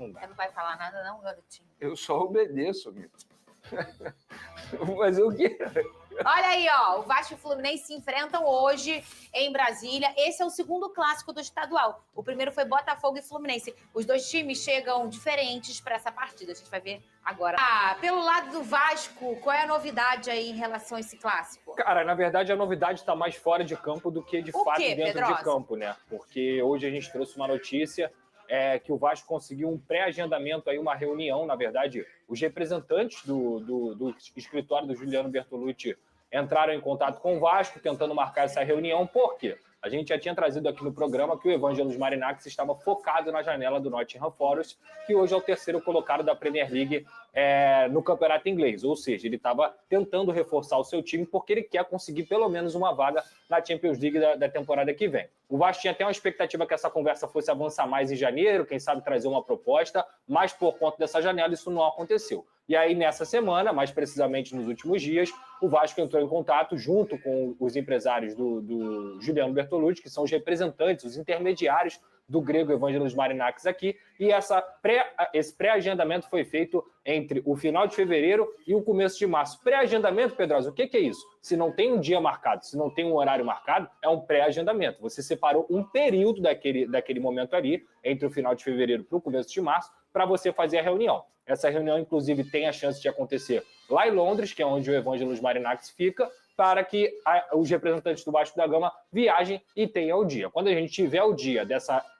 não dá. Você não vai falar nada não, garotinho? Eu só obedeço, amigo. Vou fazer o quê? Olha aí, ó, o Vasco e o Fluminense se enfrentam hoje em Brasília. Esse é o segundo clássico do estadual. O primeiro foi Botafogo e Fluminense. Os dois times chegam diferentes para essa partida. A gente vai ver agora. Pelo lado do Vasco, qual é a novidade aí em relação a esse clássico? Cara, na verdade, a novidade está mais fora de campo do que, de fato, dentro Pedrosa? de campo, né? Porque hoje a gente trouxe uma notícia que o Vasco conseguiu um pré-agendamento, aí, uma reunião. Na verdade, os representantes do escritório do Juliano Bertolucci entraram em contato com o Vasco, tentando marcar essa reunião. Por quê? A gente já tinha trazido aqui no programa que o Evangelos Marinakis estava focado na janela do Nottingham Forest, que hoje é o terceiro colocado da Premier League no campeonato inglês. Ou seja, ele estava tentando reforçar o seu time porque ele quer conseguir pelo menos uma vaga na Champions League da temporada que vem. O Vasco tinha até uma expectativa que essa conversa fosse avançar mais em janeiro, quem sabe trazer uma proposta, mas por conta dessa janela isso não aconteceu. E aí, nessa semana, mais precisamente nos últimos dias, o Vasco entrou em contato junto com os empresários do Juliano Bertolucci, que são os representantes, os intermediários do grego Evangelos Marinakis aqui, e esse pré-agendamento foi feito entre o final de fevereiro e o começo de março. Pré-agendamento, Pedrosa, o que é isso? Se não tem um dia marcado, se não tem um horário marcado, é um pré-agendamento. Você separou um período daquele momento ali, entre o final de fevereiro para o começo de março, para você fazer a reunião. Essa reunião, inclusive, tem a chance de acontecer lá em Londres, que é onde o Evangelos Marinakis fica, para que os representantes do Vasco da Gama viajem e tenham o dia. Quando a gente tiver o dia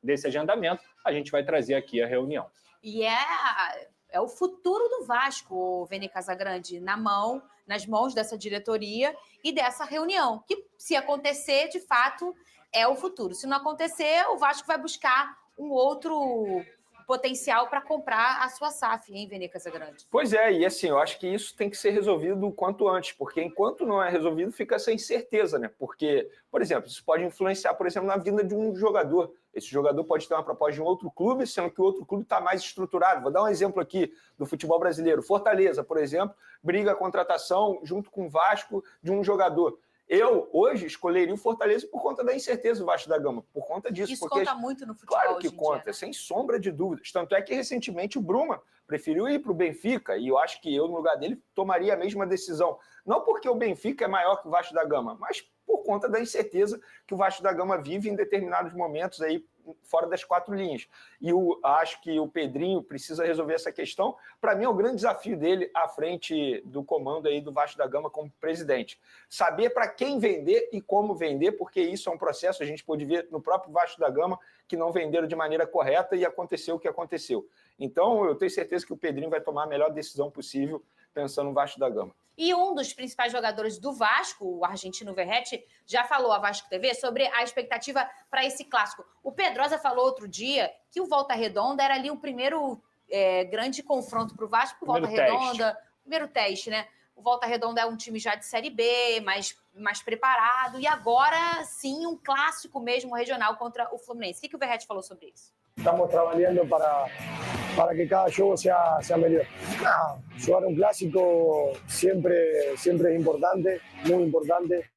desse agendamento, a gente vai trazer aqui a reunião. E é o futuro do Vasco, Vene Casagrande, nas mãos dessa diretoria e dessa reunião, que, se acontecer, de fato, é o futuro. Se não acontecer, o Vasco vai buscar um outro potencial para comprar a sua SAF, hein, Vene Casagrande? Pois é, e assim, eu acho que isso tem que ser resolvido o quanto antes, porque enquanto não é resolvido, fica essa incerteza, né? Porque, por exemplo, isso pode influenciar, por exemplo, na vinda de um jogador. Esse jogador pode ter uma proposta de um outro clube, sendo que o outro clube está mais estruturado. Vou dar um exemplo aqui do futebol brasileiro. Fortaleza, por exemplo, briga a contratação junto com o Vasco de um jogador. Eu, hoje, escolheria o Fortaleza por conta da incerteza do Vasco da Gama, por conta disso. Isso conta muito no futebol. Claro que hoje em conta, dia, né? Sem sombra de dúvidas. Tanto é que, recentemente, o Bruma preferiu ir para o Benfica, e eu acho que eu, no lugar dele, tomaria a mesma decisão. Não porque o Benfica é maior que o Vasco da Gama, mas por conta da incerteza que o Vasco da Gama vive em determinados momentos aí, fora das quatro linhas. E acho que o Pedrinho precisa resolver essa questão. Para mim, é o grande desafio dele à frente do comando aí do Vasco da Gama como presidente. Saber para quem vender e como vender, porque isso é um processo, a gente pôde ver no próprio Vasco da Gama, que não venderam de maneira correta e aconteceu o que aconteceu. Então, eu tenho certeza que o Pedrinho vai tomar a melhor decisão possível pensando no Vasco da Gama. E um dos principais jogadores do Vasco, o argentino Verratti, já falou à Vasco TV sobre a expectativa para esse clássico. O Pedrosa falou outro dia que o Volta Redonda era ali o primeiro grande confronto para o Vasco. Primeiro teste, né? O Volta Redonda é um time já de Série B, mais preparado. E agora, sim, um clássico mesmo regional contra o Fluminense. O que o Verratti falou sobre isso? Estamos trabalhando para que cada jogo sea mejor. Jugar un clásico siempre es importante, muy importante.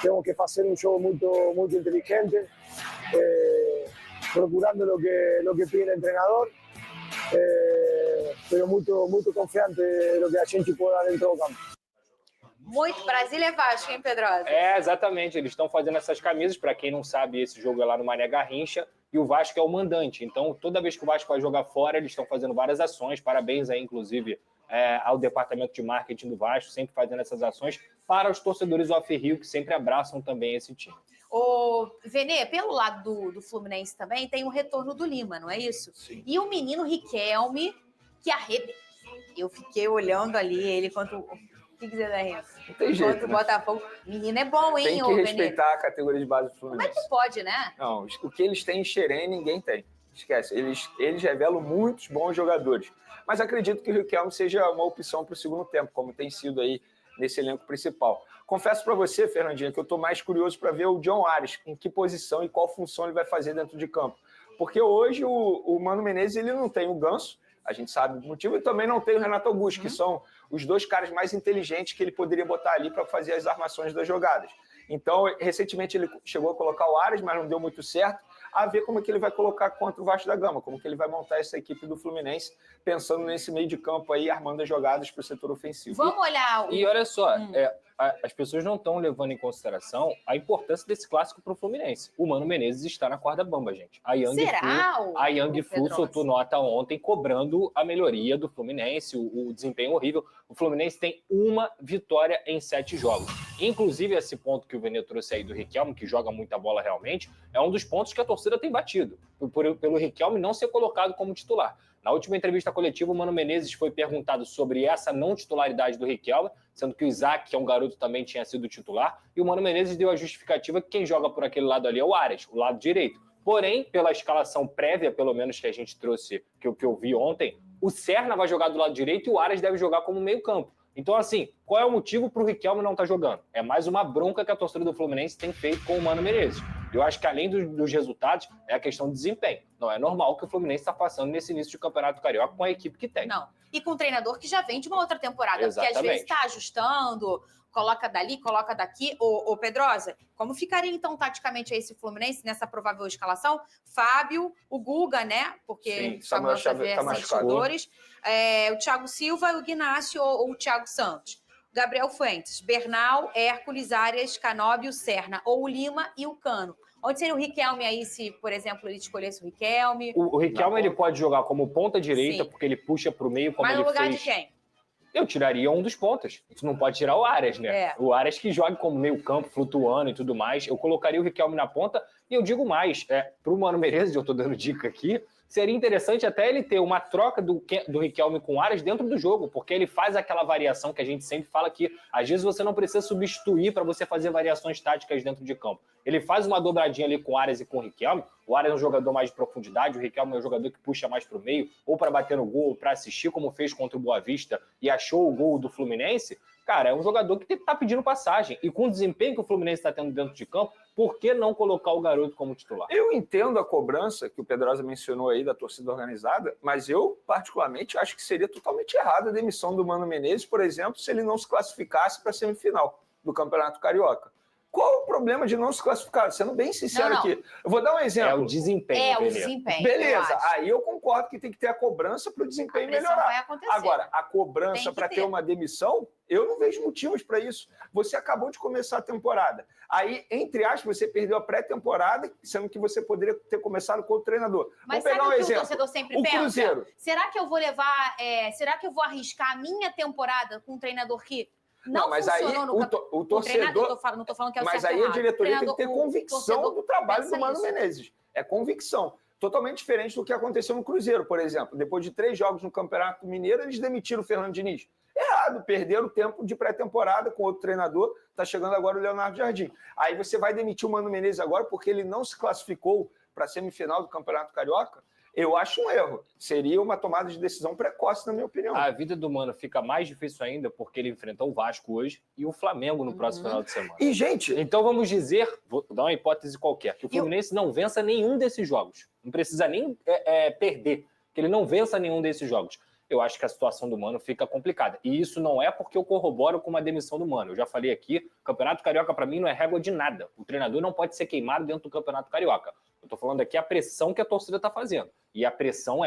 Tenemos que hacer un juego muy inteligente, procurando lo que pide el entrenador, pero muy confiante de lo que a gente puede dar dentro do campo. Muito Brasília é Vasco, hein, Pedrosa? Exatamente. Eles estão fazendo essas camisas. Para quem não sabe, esse jogo é lá no Mané Garrincha e o Vasco é o mandante. Então, toda vez que o Vasco vai jogar fora, eles estão fazendo várias ações. Parabéns aí, inclusive, ao departamento de marketing do Vasco, sempre fazendo essas ações para os torcedores do Off-Rio, que sempre abraçam também esse time. Ô, Vene, pelo lado do Fluminense também, tem o retorno do Lima, não é isso? Sim. E o menino Riquelme, que arrebentou. Eu fiquei olhando ali ele contra o... O que quiser dar isso? Não tem jeito, Contra o Botafogo. Menino é bom, hein, Tem que respeitar a categoria de base do Fluminense. Como é que pode, né? Não, o que eles têm em Xerém, ninguém tem. Esquece. Eles revelam muitos bons jogadores. Mas acredito que o Riquelme seja uma opção para o segundo tempo, como tem sido aí nesse elenco principal. Confesso para você, Fernandinha, que eu estou mais curioso para ver o John Ares, em que posição e qual função ele vai fazer dentro de campo. Porque hoje o Mano Menezes ele não tem o Ganso, a gente sabe o motivo, e também não tem o Renato Augusto, que são os dois caras mais inteligentes que ele poderia botar ali para fazer as armações das jogadas. Então, recentemente ele chegou a colocar o Ares, mas não deu muito certo. a ver como é que ele vai colocar contra o Vasco da Gama, como que ele vai montar essa equipe do Fluminense, pensando nesse meio de campo aí, armando as jogadas para o setor ofensivo. Vamos olhar... E olha só, as pessoas não estão levando em consideração a importância desse clássico para o Fluminense. O Mano Menezes está na corda bamba, gente. A Yang Fu soltou nota ontem cobrando a melhoria do Fluminense, o desempenho horrível. O Fluminense tem uma vitória em 7 jogos. Inclusive, esse ponto que o Vene trouxe aí do Riquelme, que joga muita bola realmente, é um dos pontos que a torcida tem batido, pelo Riquelme não ser colocado como titular. Na última entrevista coletiva, o Mano Menezes foi perguntado sobre essa não titularidade do Riquelme, sendo que o Isaac, que é um garoto, também tinha sido titular, e o Mano Menezes deu a justificativa que quem joga por aquele lado ali é o Aras, o lado direito. Porém, pela escalação prévia, pelo menos que a gente trouxe, que eu vi ontem, o Serna vai jogar do lado direito e o Aras deve jogar como meio-campo. Então, assim, qual é o motivo para o Riquelme não estar jogando? É mais uma bronca que a torcida do Fluminense tem feito com o Mano Menezes. Eu acho que, além dos resultados, é a questão de desempenho. Não é normal que o Fluminense está passando nesse início de Campeonato Carioca com a equipe que tem. Não. E com um treinador que já vem de uma outra temporada, Exatamente. Porque às vezes está ajustando, coloca dali, coloca daqui. Ô Pedrosa, como ficaria então taticamente esse Fluminense nessa provável escalação? Fábio, o Guga, né? Porque sim, Samuel Xavier são jogadores. O Thiago Silva, o Ignacio ou o Thiago Santos. Gabriel Fuentes, Bernal, Hércules, Arias, Canóbio, Serna, ou o Lima e o Cano. Onde seria o Riquelme aí, se, por exemplo, ele escolhesse o Riquelme? O Riquelme ele pode jogar como ponta direita, porque ele puxa para o meio, como Mas ele no lugar fez. de quem? Eu tiraria um dos pontas. Você não pode tirar o Aras, né? O Aras que joga como meio campo, flutuando e tudo mais. Eu colocaria o Riquelme na ponta e eu digo mais, para o Mano Menezes, eu estou dando dica aqui, seria interessante até ele ter uma troca do Riquelme com o Aras dentro do jogo, porque ele faz aquela variação que a gente sempre fala que às vezes você não precisa substituir para você fazer variações táticas dentro de campo. Ele faz uma dobradinha ali com o Aras e com o Riquelme. O Aras é um jogador mais de profundidade, o Riquelme é um jogador que puxa mais para o meio, ou para bater no gol, ou para assistir, como fez contra o Boa Vista e achou o gol do Fluminense. Cara, é um jogador que está pedindo passagem. E com o desempenho que o Fluminense está tendo dentro de campo, por que não colocar o garoto como titular? Eu entendo a cobrança que o Pedrosa mencionou aí da torcida organizada, mas eu, particularmente, acho que seria totalmente errada a demissão do Mano Menezes, por exemplo, se ele não se classificasse para a semifinal do Campeonato Carioca. Qual o problema de não se classificar? Sendo bem sincero aqui. Eu vou dar um exemplo. É o desempenho. O desempenho. Beleza, aí eu concordo que tem que ter a cobrança para o desempenho melhorar. Vai acontecer. Agora, a cobrança para ter uma demissão, eu não vejo motivos para isso. Você acabou de começar a temporada. Aí, entre aspas, você perdeu a pré-temporada, sendo que você poderia ter começado com o treinador. Mas vamos pegar sabe um o que exemplo. o torcedor sempre o pensa? Cruzeiro. Será que eu vou levar... será que eu vou arriscar a minha temporada com um treinador que não mas funcionou aí no o torcedor... Não estou falando que é o mas certo aí a diretoria tem que ter o convicção do trabalho do Mano isso. Menezes. É convicção. Totalmente diferente do que aconteceu no Cruzeiro, por exemplo. Depois de 3 jogos no Campeonato Mineiro, eles demitiram o Fernando Diniz. Errado, perderam o tempo de pré-temporada com outro treinador, está chegando agora o Leonardo Jardim. Aí você vai demitir o Mano Menezes agora porque ele não se classificou para a semifinal do Campeonato Carioca? Eu acho um erro. Seria uma tomada de decisão precoce, na minha opinião. A vida do Mano fica mais difícil ainda porque ele enfrentou o Vasco hoje e o Flamengo no próximo final de semana. E, gente... Então vamos dizer, vou dar uma hipótese qualquer, que o Fluminense não vença nenhum desses jogos. Não precisa nem perder, que ele não vença nenhum desses jogos. Eu acho que a situação do Mano fica complicada. E isso não é porque eu corroboro com uma demissão do Mano. Eu já falei aqui, o Campeonato Carioca para mim não é régua de nada. O treinador não pode ser queimado dentro do Campeonato Carioca. Eu estou falando aqui a pressão que a torcida está fazendo. E a pressão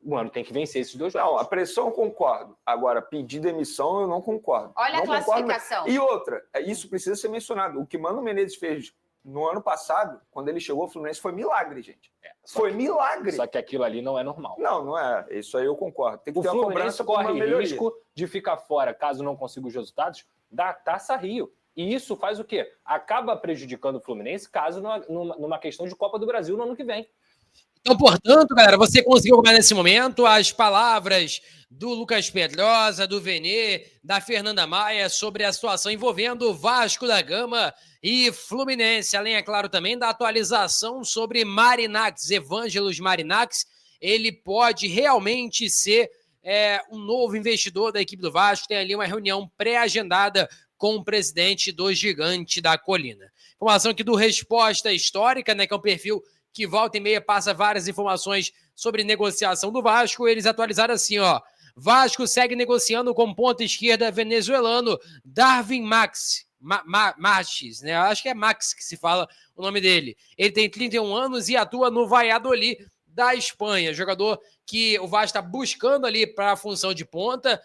o Mano tem que vencer esses 2 jogos. Não, a pressão eu concordo. Agora, pedir demissão eu não concordo. Olha não a classificação. E outra, isso precisa ser mencionado. O que Mano Menezes fez no ano passado, quando ele chegou ao Fluminense, foi milagre, gente. Foi milagre. Só que aquilo ali não é normal. Não é. Isso aí eu concordo. Tem que ter uma cobrança corre risco de ficar fora caso não consiga os resultados da Taça Rio. E isso faz o quê? Acaba prejudicando o Fluminense caso numa questão de Copa do Brasil no ano que vem. Então, portanto, galera, você conseguiu acompanhar nesse momento as palavras do Lucas Pedrosa, do Vene, da Fernanda Maia sobre a situação envolvendo o Vasco da Gama e Fluminense. Além, é claro, também da atualização sobre Marinakis, Evangelos Marinakis. Ele pode realmente ser um novo investidor da equipe do Vasco. Tem ali uma reunião pré-agendada com o presidente do Gigante da Colina. Informação aqui do Resposta Histórica, né, que é um perfil que volta e meia passa várias informações sobre negociação do Vasco. Eles atualizaram assim, Vasco segue negociando com ponta esquerda venezuelano Darwin Max. Marques, né? Acho que é Max que se fala o nome dele. Ele tem 31 anos e atua no Valladolid da Espanha. Jogador que o Vasco está buscando ali para a função de ponta.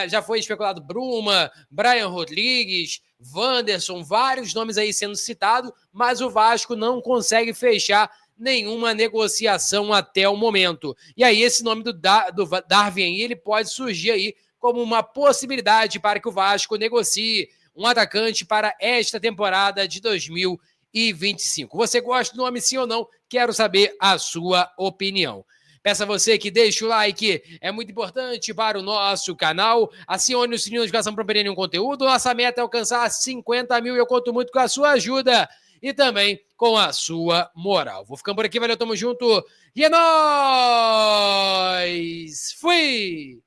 Já foi especulado Bruma, Brian Rodrigues, Wanderson, vários nomes aí sendo citados, mas o Vasco não consegue fechar nenhuma negociação até o momento. E aí esse nome do Darwin, ele pode surgir aí como uma possibilidade para que o Vasco negocie um atacante para esta temporada de 2025. Você gosta do nome, sim ou não? Quero saber a sua opinião. Peço a você que deixe o like, é muito importante para o nosso canal. Acione o sininho de notificação para não perder nenhum conteúdo. Nossa meta é alcançar 50 mil e eu conto muito com a sua ajuda e também com a sua moral. Vou ficando por aqui, valeu, tamo junto e é nóis! Fui!